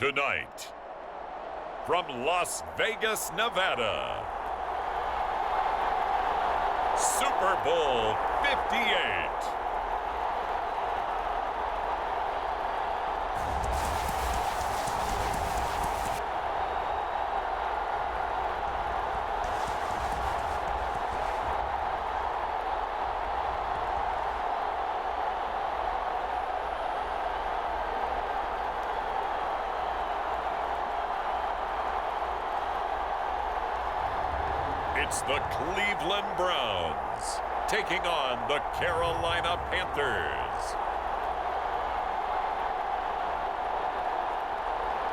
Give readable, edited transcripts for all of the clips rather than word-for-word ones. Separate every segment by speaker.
Speaker 1: Tonight, from Las Vegas, Nevada, Super Bowl 58. It's the Cleveland Browns taking on the Carolina Panthers.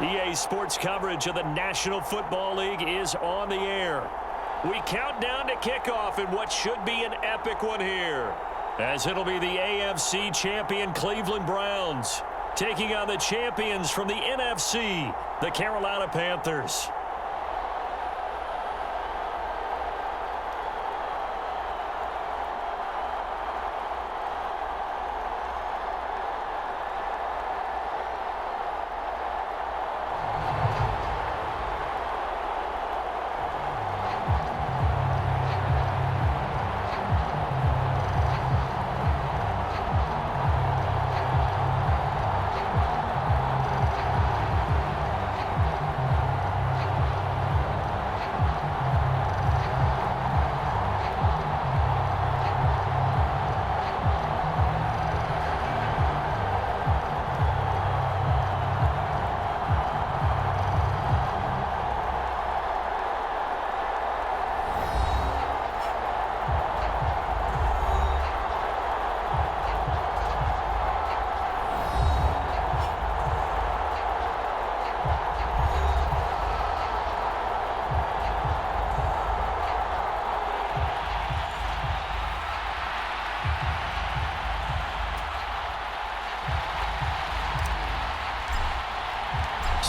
Speaker 2: EA Sports coverage of the National Football League is on the air. We count down to kickoff in what should be an epic one here, as it'll be the AFC champion Cleveland Browns taking on the champions from the NFC, the Carolina Panthers.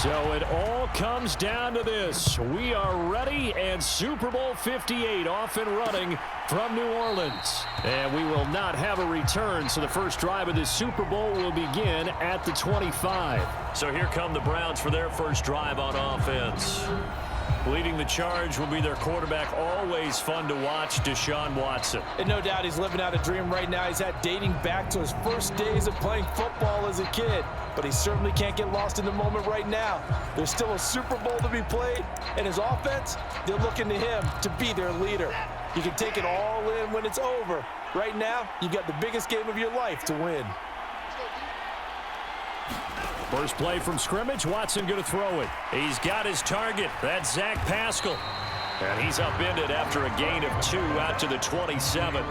Speaker 2: So it all comes down to this. We are ready, and Super Bowl 58 off and running from New Orleans. And we will not have a return, so the first drive of this Super Bowl will begin at the 25. So here come the Browns for their first drive on offense. Leading the charge will be their quarterback, always fun to watch, Deshaun Watson.
Speaker 3: And no doubt he's living out a dream right now. He's had dating back to his first days of playing football as a kid. But he certainly can't get lost in the moment right now. There's still a Super Bowl to be played, and his offense, they're looking to him to be their leader. You can take it all in when it's over. Right now, you got the biggest game of your life to win.
Speaker 2: First play from scrimmage, Watson going to throw it. He's got his target. That's Zach Pascal. And he's upended after a gain of 2 out to the 27.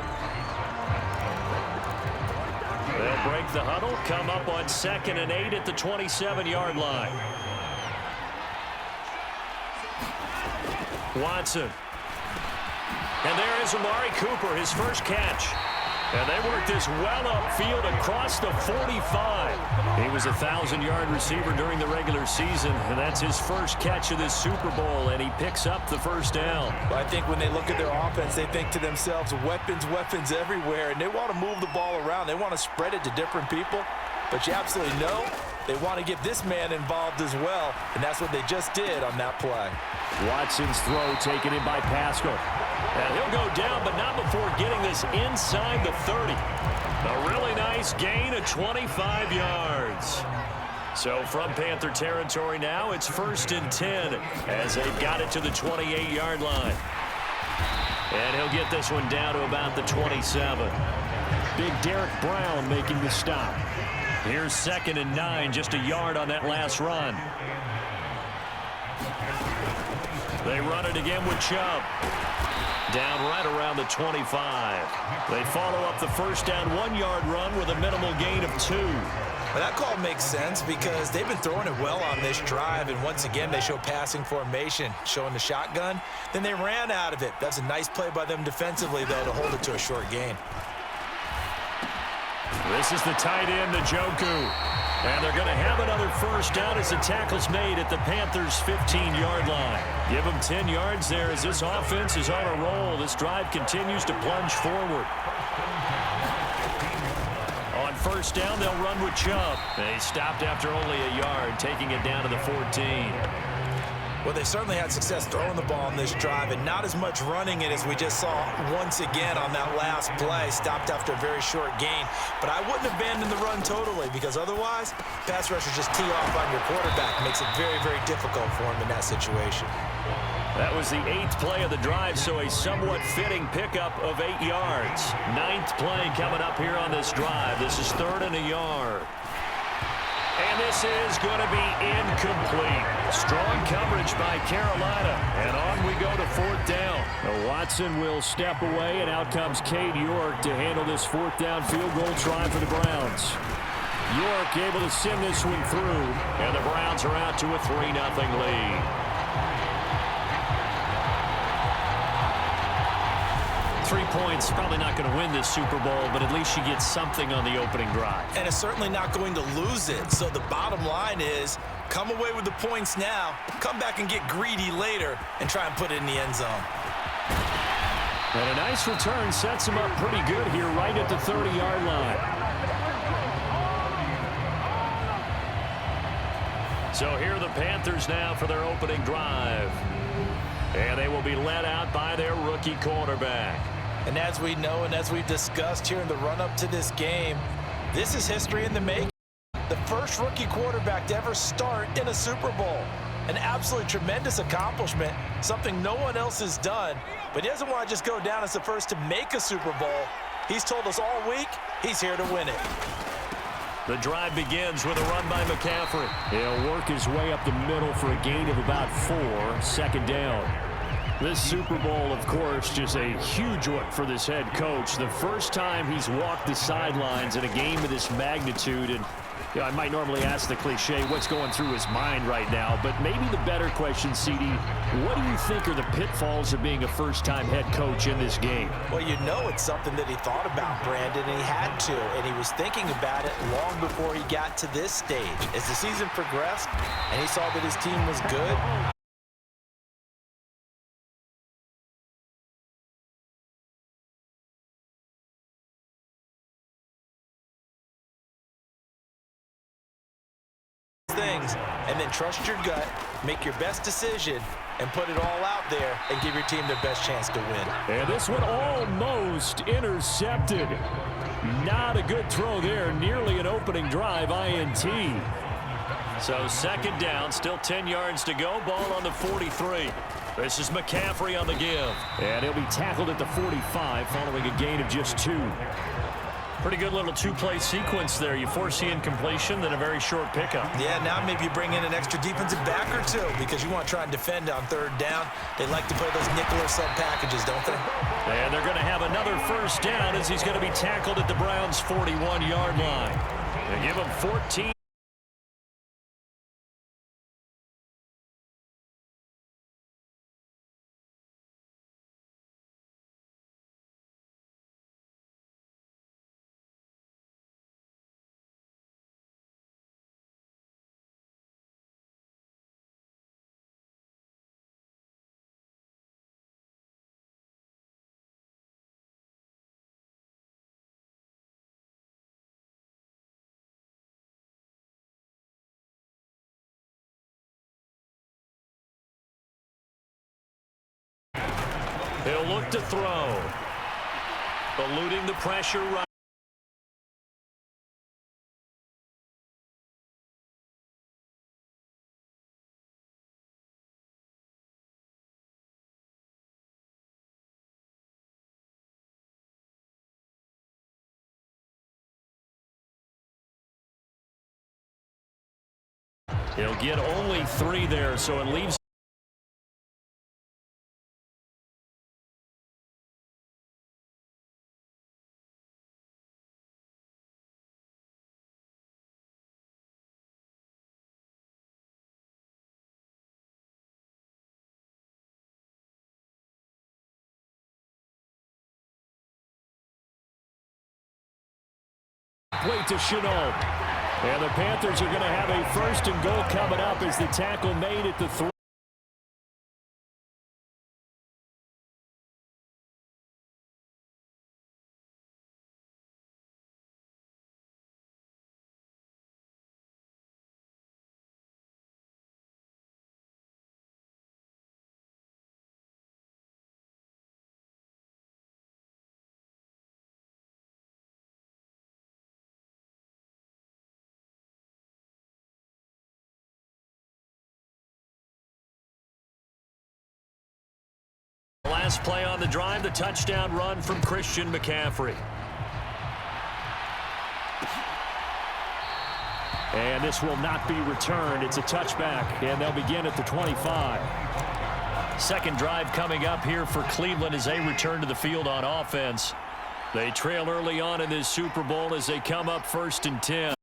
Speaker 2: They'll break the huddle, come up on 2nd and 8 at the 27-yard line. Watson. And there is Amari Cooper, his first catch. And they worked this well upfield across the 45. He was a 1,000-yard receiver during the regular season, and that's his first catch of this Super Bowl, and he picks up the first down.
Speaker 3: Well, I think when they look at their offense, they think to themselves, weapons, weapons everywhere, and they want to move the ball around. They want to spread it to different people, but you absolutely know they want to get this man involved as well, and that's what they just did on that play.
Speaker 2: Watson's throw taken in by Pascal. And he'll go down, but not before getting this inside the 30. A really nice gain of 25 yards. So from Panther territory now, it's 1st and 10 as they've got it to the 28-yard line. And he'll get this one down to about the 27. Big Derek Brown making the stop. Here's 2nd and 9, just a yard on that last run. They run it again with Chubb. Down right around the 25. They follow up the first down 1-yard run with a minimal gain of 2.
Speaker 3: Well, that call makes sense because they've been throwing it well on this drive, and once again they show passing formation, showing the shotgun. Then they ran out of it. That's a nice play by them defensively, though, to hold it to a short gain.
Speaker 2: This is the tight end, Njoku. And they're going to have another first down as the tackle's made at the Panthers' 15-yard line. Give them 10 yards there as this offense is on a roll. This drive continues to plunge forward. On first down, they'll run with Chubb. They stopped after only a yard, taking it down to the 14.
Speaker 3: Well, they certainly had success throwing the ball on this drive, and not as much running it as we just saw once again on that last play. Stopped after a very short gain. But I wouldn't abandon the run totally, because otherwise, pass rushers just tee off on your quarterback. Makes it very, very difficult for him in that situation.
Speaker 2: That was the 8th play of the drive, so a somewhat fitting pickup of 8 yards. 9th play coming up here on this drive. This is 3rd and a yard. And this is going to be incomplete. Strong coverage by Carolina. And on we go to 4th down. Now Watson will step away, and out comes Cade York to handle this 4th down field goal try for the Browns. York able to send this one through, and the Browns are out to a 3-0 lead. 3 points, probably not going to win this Super Bowl, but at least you get something on the opening drive.
Speaker 3: And it's certainly not going to lose it. So the bottom line is, come away with the points now, come back and get greedy later, and try and put it in the end zone.
Speaker 2: And a nice return sets him up pretty good here right at the 30-yard line. So here are the Panthers now for their opening drive. And they will be led out by their rookie quarterback.
Speaker 3: And as we know and as we've discussed here in the run-up to this game, this is history in the making. The first rookie quarterback to ever start in a Super Bowl. An absolutely tremendous accomplishment, something no one else has done. But he doesn't want to just go down as the first to make a Super Bowl. He's told us all week he's here to win it.
Speaker 2: The drive begins with a run by McCaffrey. He'll work his way up the middle for a gain of about 4, 2nd down. This Super Bowl, of course, just a huge one for this head coach. The first time he's walked the sidelines in a game of this magnitude. And you know, I might normally ask the cliche, what's going through his mind right now? But maybe the better question, CD, what do you think are the pitfalls of being a first-time head coach in this game?
Speaker 3: Well, you know it's something that he thought about, Brandon, and he had to. And he was thinking about it long before he got to this stage. As the season progressed and he saw that his team was good, things, and then trust your gut, make your best decision, and put it all out there and give your team their best chance to win.
Speaker 2: And this one almost intercepted. Not a good throw there. Nearly an opening drive INT. So 2nd down, still 10 yards to go. Ball on the 43. This is McCaffrey on the give. And he'll be tackled at the 45 following a gain of just 2. Pretty good little 2-play sequence there. You force the incompletion, then a very short pickup.
Speaker 3: Yeah, now maybe you bring in an extra defensive back or 2 because you want to try and defend on 3rd down. They like to play those nickel or sub packages, don't they?
Speaker 2: And they're going to have another 1st down as he's going to be tackled at the Browns' 41-yard line. They give him 14. He'll look to throw. Eluding the pressure right. He'll get only 3 there, so it leaves to Chenault. And the Panthers are going to have a 1st and goal coming up as the tackle made at the 3. last play on the drive, the touchdown run from Christian McCaffrey. And this will not be returned. It's a touchback, and they'll begin at the 25. Second drive coming up here for Cleveland as they return to the field on offense. They trail early on in this Super Bowl as they come up 1st and 10.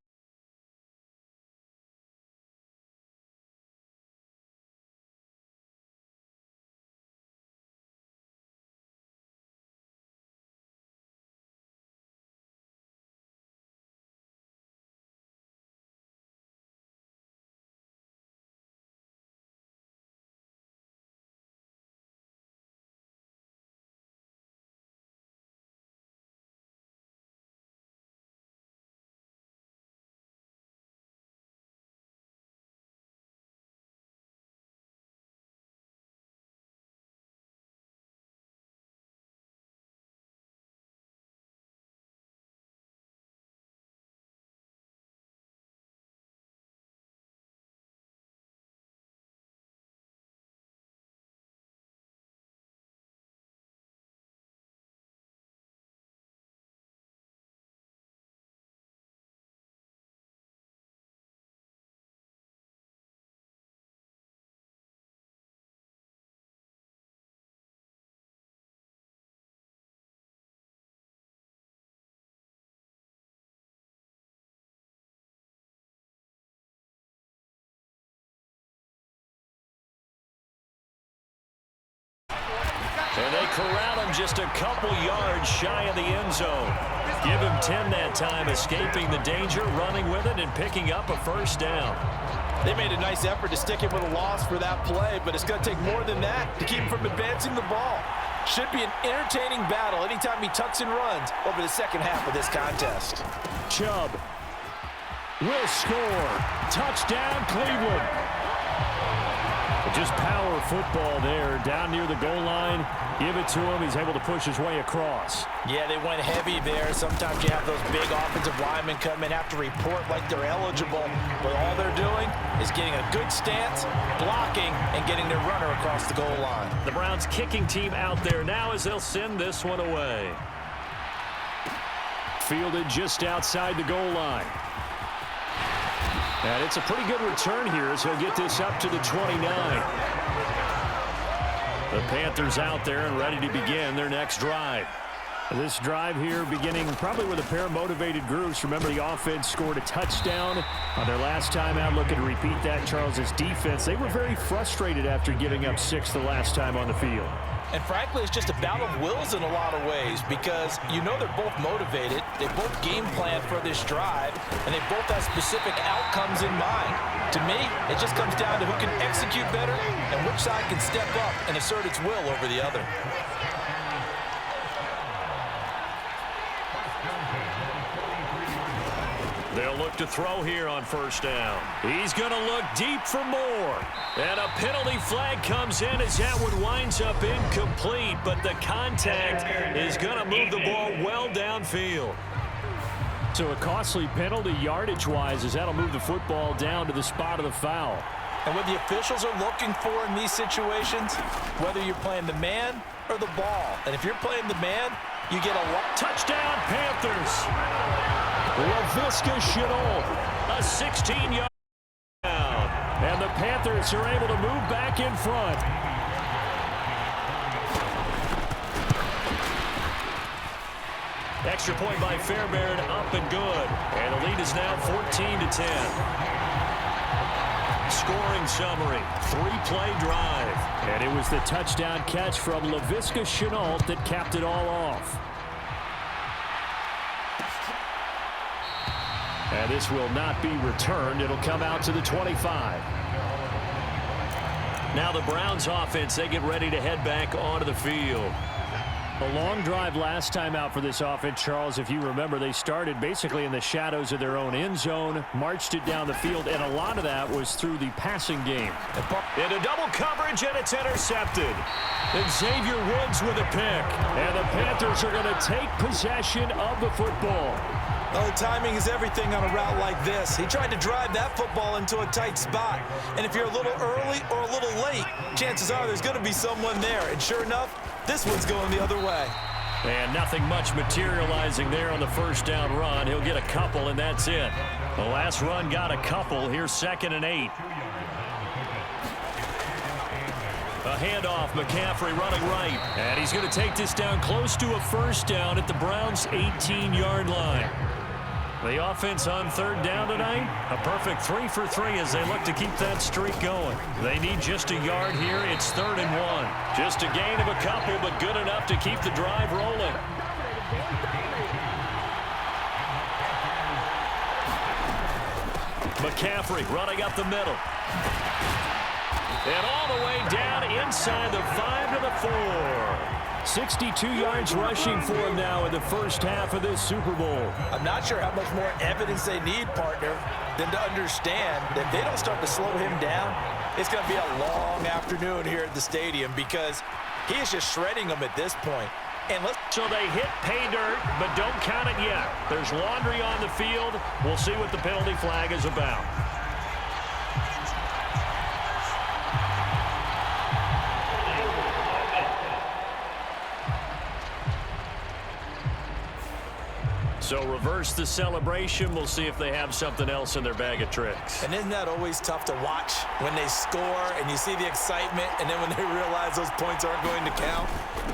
Speaker 2: And they corral him just a couple yards shy of the end zone. Give him 10 that time, escaping the danger, running with it, and picking up a first down.
Speaker 3: They made a nice effort to stick him with a loss for that play, but it's going to take more than that to keep him from advancing the ball. Should be an entertaining battle anytime he tucks and runs over the second half of this contest.
Speaker 2: Chubb will score. Touchdown, Cleveland. Just power football there, down near the goal line. Give it to him. He's able to push his way across.
Speaker 3: Yeah, they went heavy there. Sometimes you have those big offensive linemen come in, have to report like they're eligible. But all they're doing is getting a good stance, blocking, and getting their runner across the goal line.
Speaker 2: The Browns kicking team out there now as they'll send this one away. Fielded just outside the goal line. And it's a pretty good return here as he'll get this up to the 29. The Panthers out there and ready to begin their next drive. This drive here beginning probably with a pair of motivated groups. Remember, the offense scored a touchdown on their last time out. Looking to repeat that. Charles's defense, they were very frustrated after giving up 6 the last time on the field.
Speaker 3: And frankly, it's just a battle of wills in a lot of ways because you know they're both motivated. They both game plan for this drive, and they both have specific outcomes in mind. To me, it just comes down to who can execute better and which side can step up and assert its will over the other.
Speaker 2: They'll look to throw here on first down. He's going to look deep for more. And a penalty flag comes in as that one winds up incomplete, but the contact is going to move the ball well downfield. So a costly penalty yardage-wise as that'll move the football down to the spot of the foul.
Speaker 3: And what the officials are looking for in these situations, whether you're playing the man or the ball. And if you're playing the man, you get a touchdown, Panthers.
Speaker 2: Laviska Shenault, a 16-yard down. And the Panthers are able to move back in front. Extra point by Fairbairn, up and good. And the lead is now 14-10. Scoring summary, 3-play drive. And it was the touchdown catch from Laviska Shenault that capped it all off. And this will not be returned. It'll come out to the 25. Now the Browns offense, they get ready to head back onto the field. A long drive last time out for this offense, Charles. If you remember, they started basically in the shadows of their own end zone, marched it down the field, and a lot of that was through the passing game. Into double coverage, and it's intercepted. And Xavier Woods with a pick. And the Panthers are going to take possession of the football.
Speaker 3: Well, the timing is everything on a route like this. He tried to drive that football into a tight spot. And if you're a little early or a little late, chances are there's going to be someone there. And sure enough, this one's going the other way.
Speaker 2: And nothing much materializing there on the first down run. He'll get a couple, and that's it. The last run got a couple. Here's 2nd and 8. A handoff, McCaffrey running right. And he's going to take this down close to a first down at the Browns' 18-yard line. The offense on 3rd down tonight, a perfect 3 for 3 as they look to keep that streak going. They need just a yard here. It's 3rd and 1. Just a gain of a couple, but good enough to keep the drive rolling. McCaffrey running up the middle. And all the way down inside the 5 to the 4. 62 yards rushing for him now in the first half of this Super Bowl.
Speaker 3: I'm not sure how much more evidence they need, partner, than to understand that if they don't start to slow him down, it's going to be a long afternoon here at the stadium because he is just shredding them at this point.
Speaker 2: So they hit pay dirt, but don't count it yet. There's laundry on the field. We'll see what the penalty flag is about. So reverse the celebration. We'll see if they have something else in their bag of tricks.
Speaker 3: And isn't that always tough to watch when they score and you see the excitement and then when they realize those points aren't going to count?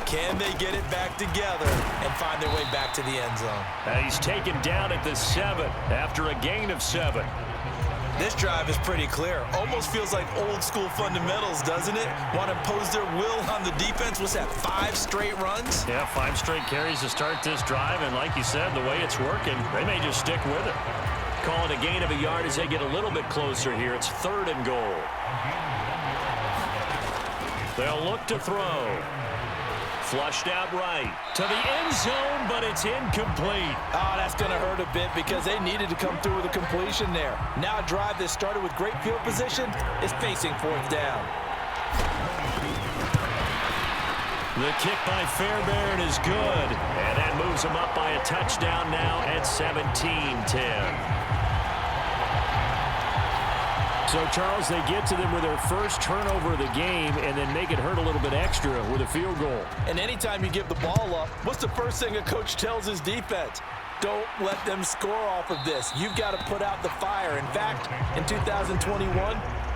Speaker 3: Can they get it back together and find their way back to the end zone?
Speaker 2: And he's taken down at the 7 after a gain of 7.
Speaker 3: This drive is pretty clear. Almost feels like old school fundamentals, doesn't it? Want to impose their will on the defense. What's that, 5 straight runs?
Speaker 2: Yeah, 5 straight carries to start this drive. And like you said, the way it's working, they may just stick with it. Call it a gain of a yard as they get a little bit closer here. It's 3rd and goal. They'll look to throw. Flushed out right to the end zone, but it's incomplete.
Speaker 3: Oh, that's going to hurt a bit because they needed to come through with a completion there. Now a drive that started with great field position is facing 4th down.
Speaker 2: The kick by Fairbairn is good, and that moves them up by a touchdown now at 17-10. So, Charles, they get to them with their first turnover of the game and then make it hurt a little bit extra with a field goal.
Speaker 3: And anytime you give the ball up, what's the first thing a coach tells his defense? Don't let them score off of this. You've got to put out the fire. In fact, in 2021,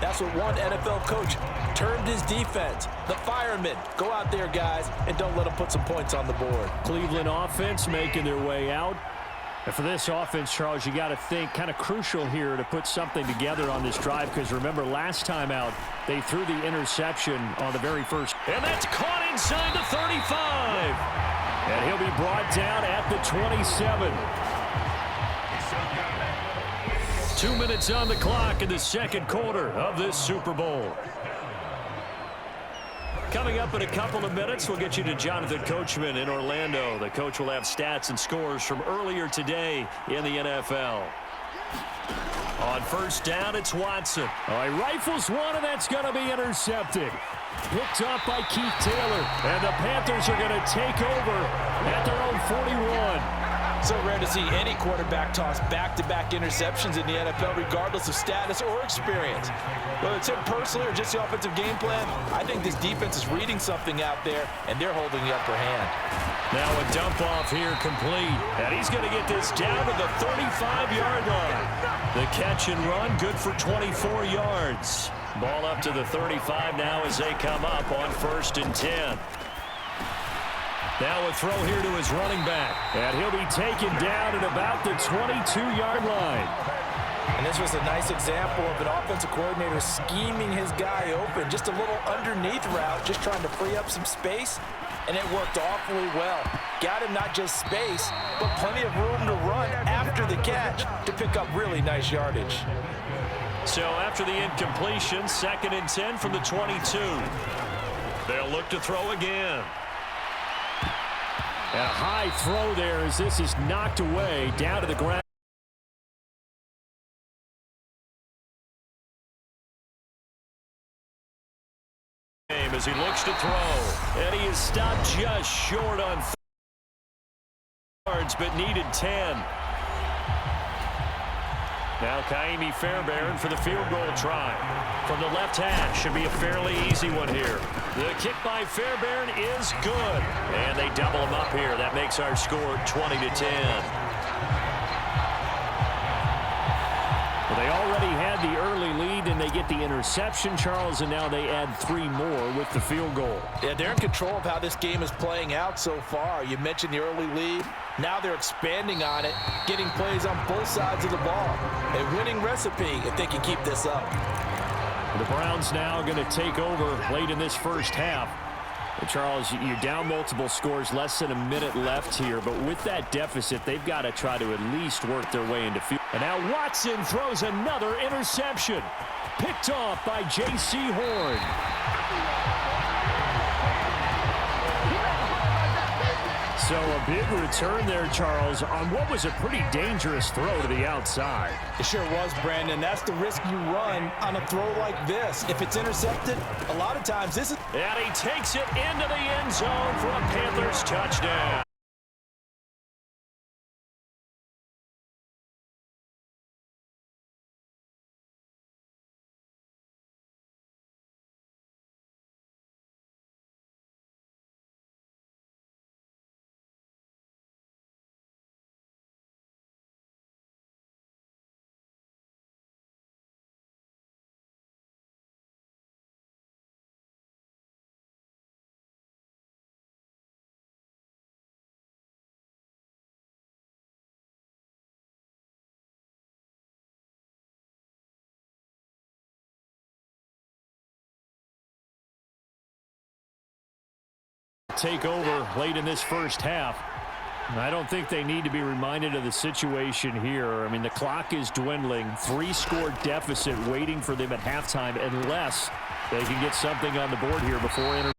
Speaker 3: that's what one NFL coach termed his defense. The firemen. Go out there, guys, and don't let them put some points on the board.
Speaker 2: Cleveland offense making their way out. And for this offense, Charles, you got to think kind of crucial here to put something together on this drive because remember last time out they threw the interception on the very first. And that's caught inside the 35. And he'll be brought down at the 27. 2 minutes on the clock in the second quarter of this Super Bowl. Coming up in a couple of minutes, we'll get you to Jonathan Coachman in Orlando. The coach will have stats and scores from earlier today in the NFL. On first down, it's Watson. Oh, he rifles one, and that's going to be intercepted. Picked up by Keith Taylor, and the Panthers are going to take over at their own 41.
Speaker 3: So rare to see any quarterback toss back-to-back interceptions in the NFL, regardless of status or experience. Whether it's him personally or just the offensive game plan, I think this defense is reading something out there, and they're holding the upper hand.
Speaker 2: Now a dump-off here complete, and he's going to get this down to the 35-yard line. The catch and run, good for 24 yards. Ball up to the 35 now as they come up on 1st and 10. Now a throw here to his running back. And he'll be taken down at about the 22-yard line.
Speaker 3: And this was a nice example of an offensive coordinator scheming his guy open. Just a little underneath route, just trying to free up some space. And it worked awfully well. Got him not just space, but plenty of room to run after the catch to pick up really nice yardage.
Speaker 2: So after the incompletion, 2nd and 10 from the 22. They'll look to throw again. And a high throw there as this is knocked away down to the ground. As he looks to throw. And he is stopped just short on yards, but needed 10. Now Kaimi Fairbairn for the field goal try. From the left hash, should be a fairly easy one here. The kick by Fairbairn is good. And they double him up here. That makes our score 20-10. Well, they already had the early lead, and they get the interception, Charles, and now they add 3 more with the field goal.
Speaker 3: Yeah, they're in control of how this game is playing out so far. You mentioned the early lead. Now they're expanding on it, getting plays on both sides of the ball. A winning recipe if they can keep this up.
Speaker 2: The Browns now going to take over late in this first half. And Charles, you're down multiple scores, less than a minute left here. But with that deficit, they've got to try to at least work their way into field. And now Watson throws another interception. Picked off by J.C. Horn. So a big return there, Charles, on what was a pretty dangerous throw to the outside.
Speaker 3: It sure was, Brandon. That's the risk you run on a throw like this. If it's intercepted, a lot of times this is...
Speaker 2: And he takes it into the end zone for a Panthers touchdown. Take over late in this first half. I don't think they need to be reminded of the situation here. I mean, the clock is dwindling. 3-score deficit waiting for them at halftime unless they can get something on the board here before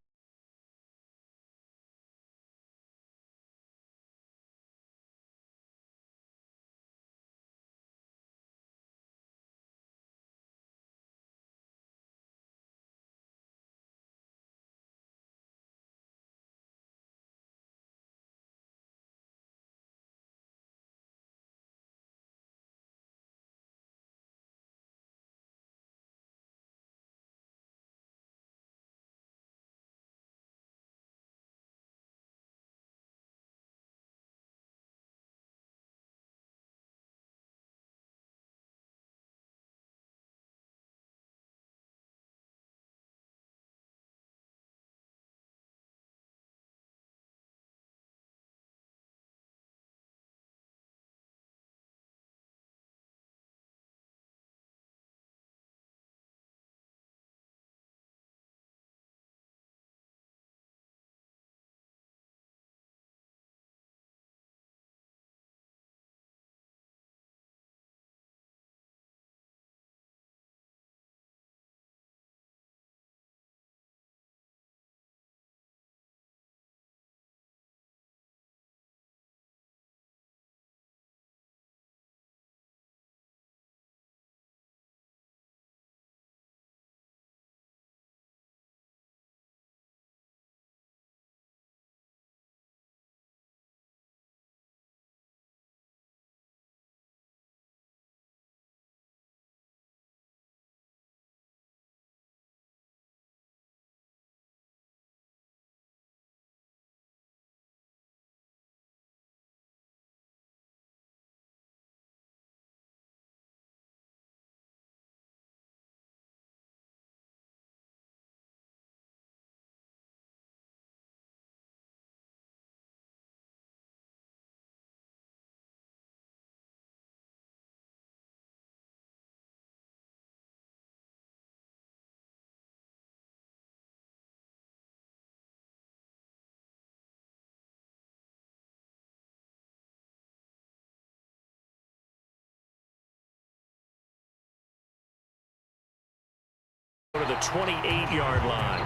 Speaker 2: to the 28-yard line.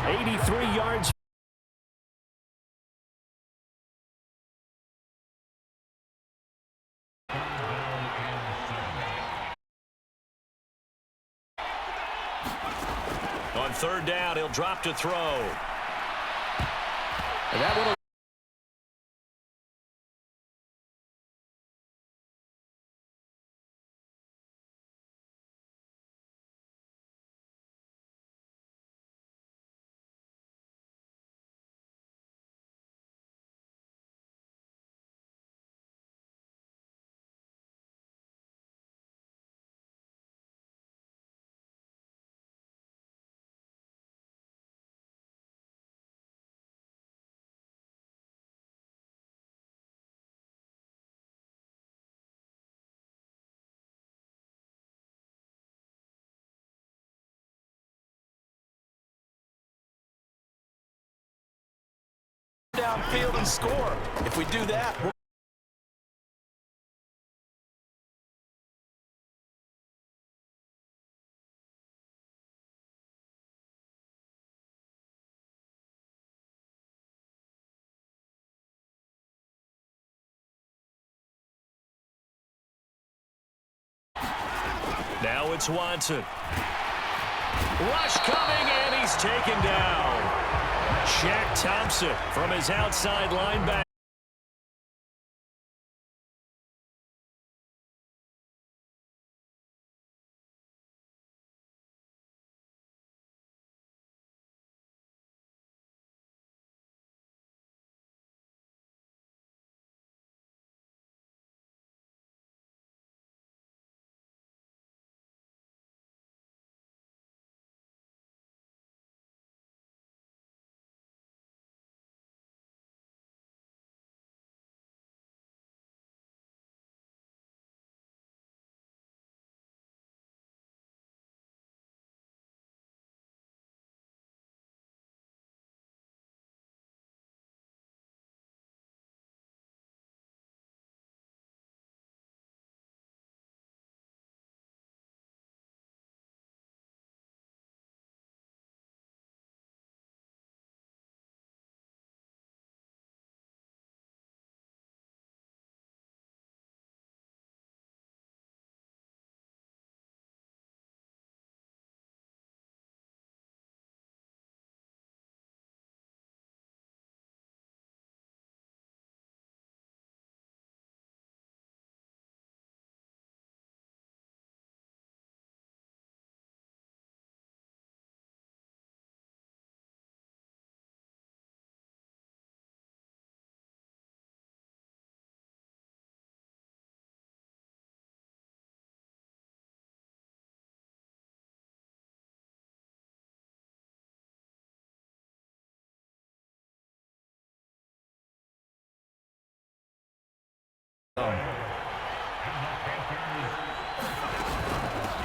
Speaker 2: 83 yards. On third down, he'll drop to throw. And that one
Speaker 3: downfield and score. If we do that, we'll
Speaker 2: Now it's Watson. Rush coming, and he's taken down. Shaq Thompson from his outside linebacker.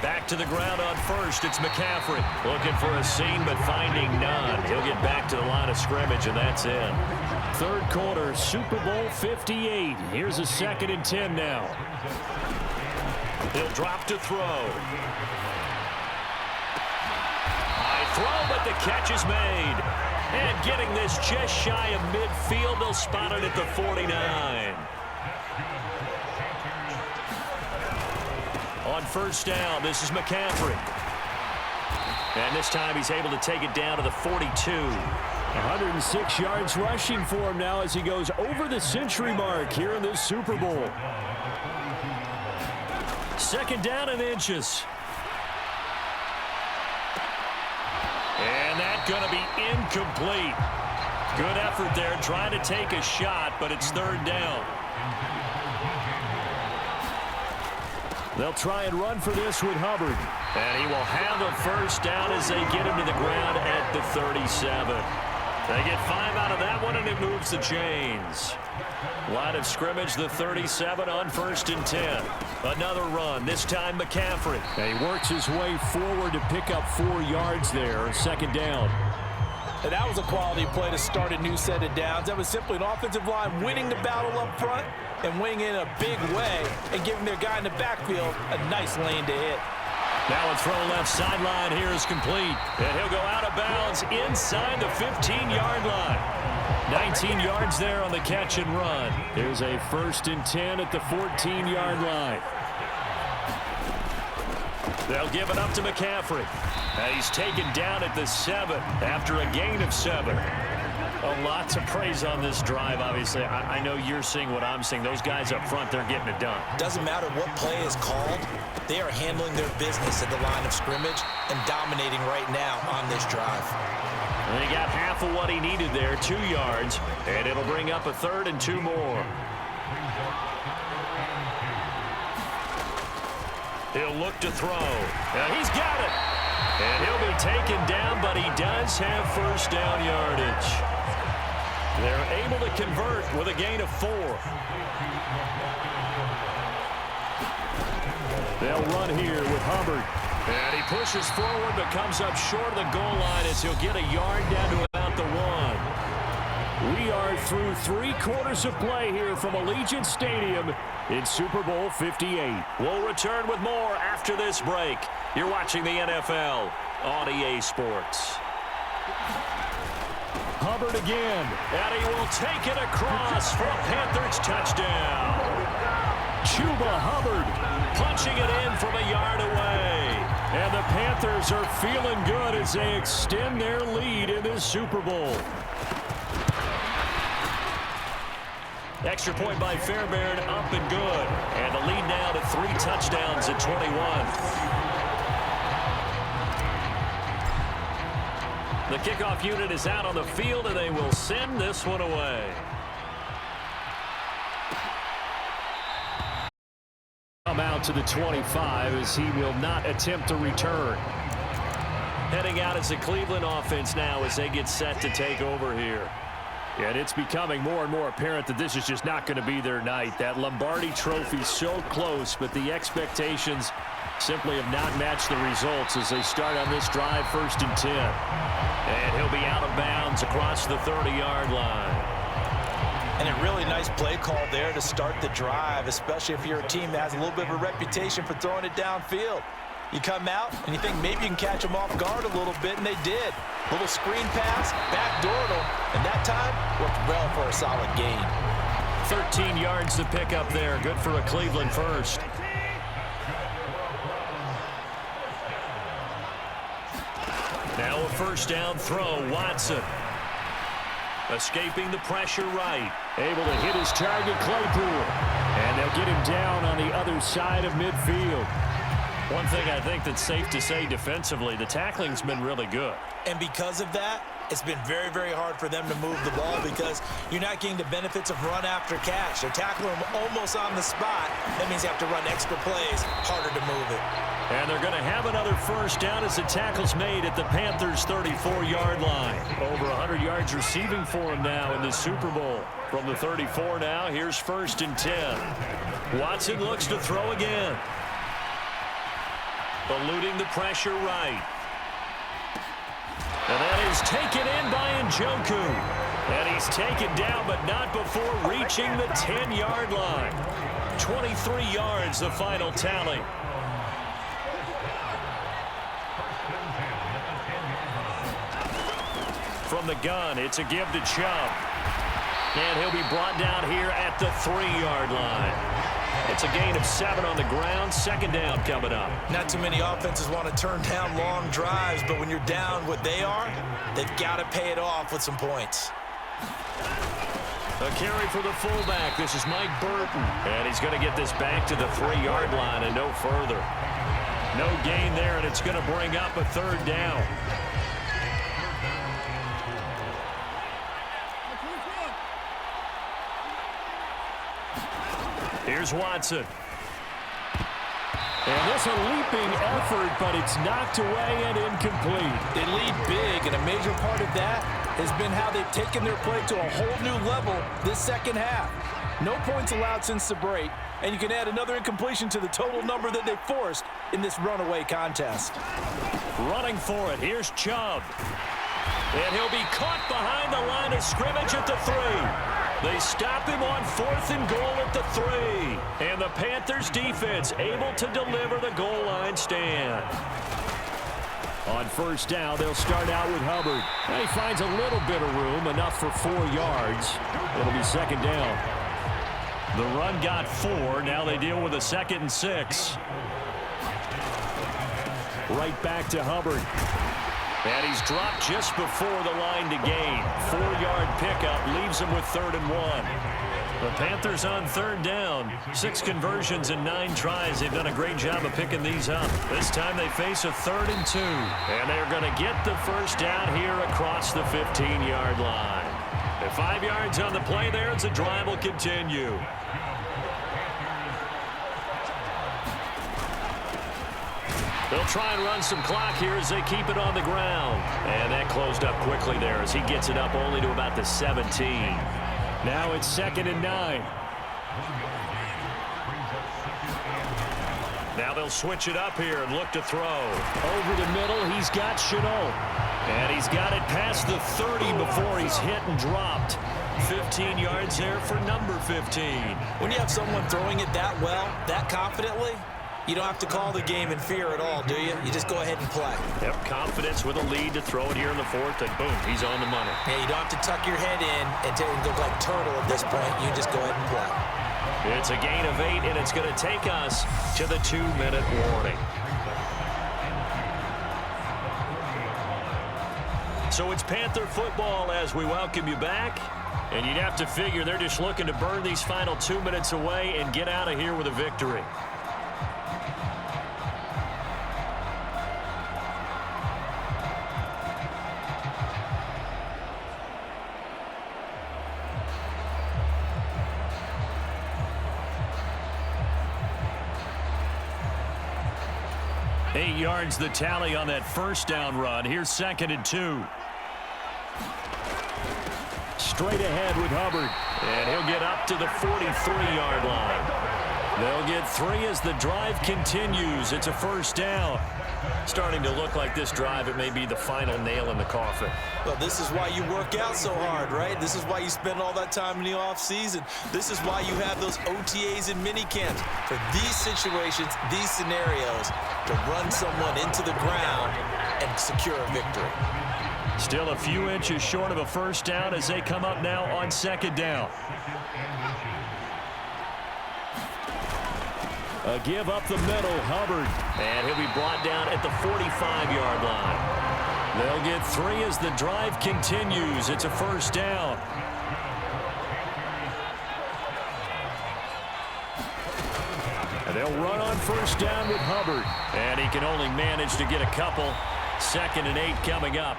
Speaker 2: Back to the ground on first. It's McCaffrey. Looking for a seam, but finding none. He'll get back to the line of scrimmage, and that's it. Third quarter, Super Bowl 58. Here's a 2nd and 10 now. He'll drop to throw. High throw, but the catch is made. And getting this just shy of midfield, they'll spot it at the 49. On first down, this is McCaffrey. And this time he's able to take it down to the 42.
Speaker 4: 106 yards rushing for him now as he goes over the century mark here in this Super Bowl.
Speaker 2: 2nd down and inches. And that's going to be incomplete. Good effort there trying to take a shot, but it's 3rd down.
Speaker 4: They'll try and run for this with Hubbard.
Speaker 2: And he will have a first down as they get him to the ground at the 37. They get 5 out of that one, and it moves the chains. Line of scrimmage, the 37 on 1st and 10. Another run, this time McCaffrey.
Speaker 4: And he works his way forward to pick up 4 yards there, 2nd down.
Speaker 3: And that was a quality play to start a new set of downs. That was simply an offensive line winning the battle up front and winning in a big way and giving their guy in the backfield a nice lane to hit.
Speaker 2: Now a throw left sideline here is complete. And he'll go out of bounds inside the 15-yard line. 19 yards there on the catch and run.
Speaker 4: There's a 1st and 10 at the 14-yard line.
Speaker 2: They'll give it up to McCaffrey. He's taken down at the 7 after a gain of 7. A lot to praise on this drive, obviously. I know you're seeing what I'm seeing. Those guys up front, they're getting it done.
Speaker 5: Doesn't matter what play is called. They are handling their business at the line of scrimmage and dominating right now on this drive.
Speaker 2: And he got half of what he needed there, 2 yards, and it'll bring up a 3rd and 2 more. He'll look to throw. And he's got it. And he'll be taken down, but he does have first down yardage. They're able to convert with a gain of 4.
Speaker 4: They'll run here with Hubbard.
Speaker 2: And he pushes forward but comes up short of the goal line as he'll get a yard down to about the 1.
Speaker 4: We are through 3 quarters of play here from Allegiant Stadium in Super Bowl 58.
Speaker 2: We'll return with more after this break. You're watching the NFL on EA Sports.
Speaker 4: Hubbard again.
Speaker 2: And he will take it across for a Panthers touchdown.
Speaker 4: Chuba Hubbard
Speaker 2: punching it in from a yard away.
Speaker 4: And the Panthers are feeling good as they extend their lead in this Super Bowl.
Speaker 2: Extra point by Fairbairn, up and good. And the lead now to 3 touchdowns at 21. The kickoff unit is out on the field, and they will send this one away.
Speaker 4: Come out to the 25 as he will not attempt to return.
Speaker 2: Heading out as the Cleveland offense now as they get set to take over here.
Speaker 4: And it's becoming more and more apparent that this is just not going to be their night. That Lombardi trophy so close, but the expectations simply have not matched the results as they start on this drive, 1st and 10.
Speaker 2: And he'll be out of bounds across the 30-yard line.
Speaker 3: And a really nice play call there to start the drive, especially if you're a team that has a little bit of a reputation for throwing it downfield. You come out and you think maybe you can catch them off guard a little bit, and they did. Little screen pass, backdoored them, and that time worked well for a solid gain.
Speaker 2: 13 yards to pick up there. Good for a Cleveland first. Now a first down throw, Watson. Escaping the pressure right.
Speaker 4: Able to hit his target, Claypool. And they'll get him down on the other side of midfield.
Speaker 2: One thing I think that's safe to say defensively, the tackling's been really good.
Speaker 5: And because of that, it's been very, very hard for them to move the ball because you're not getting the benefits of run after catch. They're tackling them almost on the spot. That means you have to run extra plays, harder to move it.
Speaker 2: And they're going to have another first down as the tackle's made at the Panthers' 34-yard line. Over 100 yards receiving for him now in the Super Bowl. From the 34 now, here's 1st and 10. Watson looks to throw again. Eluding the pressure right. And that is taken in by Njoku. And he's taken down, but not before reaching the 10-yard line. 23 yards, the final tally. From the gun, it's a give to Chubb. And he'll be brought down here at the 3-yard line. It's a gain of 7 on the ground. 2nd down coming up.
Speaker 5: Not too many offenses want to turn down long drives, but when you're down what they are, they've got to pay it off with some points.
Speaker 2: A carry for the fullback. This is Mike Burton. And he's going to get this back to the 3-yard line and no further. No gain there, and it's going to bring up a 3rd down. Here's Watson.
Speaker 4: And this a leaping effort, but it's knocked away and incomplete.
Speaker 3: They lead big, and a major part of that has been how they've taken their play to a whole new level this second half. No points allowed since the break, and you can add another incompletion to the total number that they forced in this runaway contest.
Speaker 2: Running for it, here's Chubb. And he'll be caught behind the line of scrimmage at the 3. They stop him on 4th and goal at the 3. And the Panthers defense able to deliver the goal line stand.
Speaker 4: On 1st down, they'll start out with Hubbard. And he finds a little bit of room, enough for 4 yards. It'll be 2nd down.
Speaker 2: The run got 4. Now they deal with a 2nd and 6.
Speaker 4: Right back to Hubbard.
Speaker 2: And he's dropped just before the line to gain. 4-yard pickup leaves him with 3rd and 1. The Panthers on 3rd down. 6 conversions and 9 tries. They've done a great job of picking these up. This time they face a 3rd and 2. And they're going to get the first down here across the 15-yard line. At 5 yards on the play there as the drive will continue. They'll try and run some clock here as they keep it on the ground. And that closed up quickly there as he gets it up only to about the 17.
Speaker 4: Now it's 2nd and 9.
Speaker 2: Now they'll switch it up here and look to throw.
Speaker 4: Over the middle, he's got Chenault.
Speaker 2: And he's got it past the 30 before he's hit and dropped. 15 yards there for number 15.
Speaker 5: When you have someone throwing it that well, that confidently, you don't have to call the game in fear at all, do you? You just go ahead and play.
Speaker 2: Yep, confidence with a lead to throw it here in the fourth, and boom, he's on the money.
Speaker 5: Yeah, you don't have to tuck your head in and go like turtle at this point. You just go ahead and play.
Speaker 2: It's a gain of 8, and it's going to take us to the 2-minute warning. So it's Panther football as we welcome you back. And you'd have to figure they're just looking to burn these final 2 minutes away and get out of here with a victory. Eight yards the tally on that first down run. Here's 2nd and 2. Straight ahead with Hubbard. And he'll get up to the 43-yard line. They'll get 3 as the drive continues. It's a first down. Starting to look like this drive, it may be the final nail in the coffin.
Speaker 5: Well, this is why you work out so hard, right? This is why you spend all that time in the offseason. This is why you have those OTAs and mini camps. For these situations, these scenarios, to run someone into the ground and secure a victory.
Speaker 2: Still a few inches short of a first down as they come up now on 2nd down. A give up the middle, Hubbard. And he'll be brought down at the 45-yard line. They'll get 3 as the drive continues. It's a first down. And they'll run on first down with Hubbard. And he can only manage to get a couple. 2nd and 8 coming up.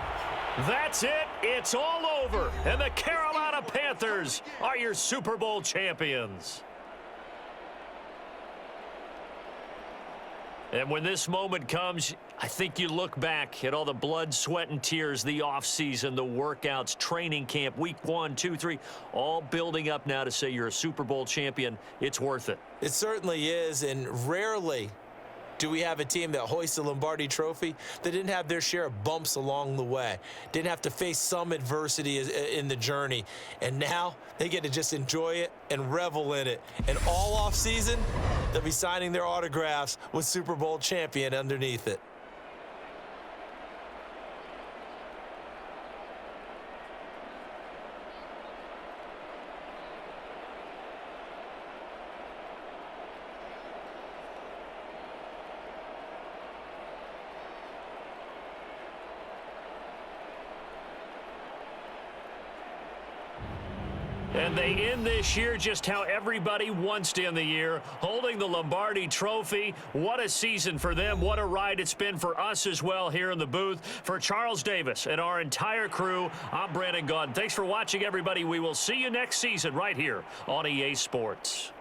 Speaker 2: That's it. It's all over. And the Carolina Panthers are your Super Bowl champions. And when this moment comes, I think you look back at all the blood, sweat, and tears, the offseason, the workouts, training camp, week 1, 2, 3, all building up now to say you're a Super Bowl champion. It's worth it.
Speaker 5: It certainly is, and rarely do we have a team that hoists the Lombardi Trophy that didn't have their share of bumps along the way, didn't have to face some adversity in the journey, and now they get to just enjoy it and revel in it. And all offseason, they'll be signing their autographs with Super Bowl champion underneath it.
Speaker 2: And they end this year just how everybody wants to end the year, holding the Lombardi Trophy. What a season for them. What a ride it's been for us as well here in the booth. For Charles Davis and our entire crew, I'm Brandon Gaudin. Thanks for watching, everybody. We will see you next season right here on EA Sports.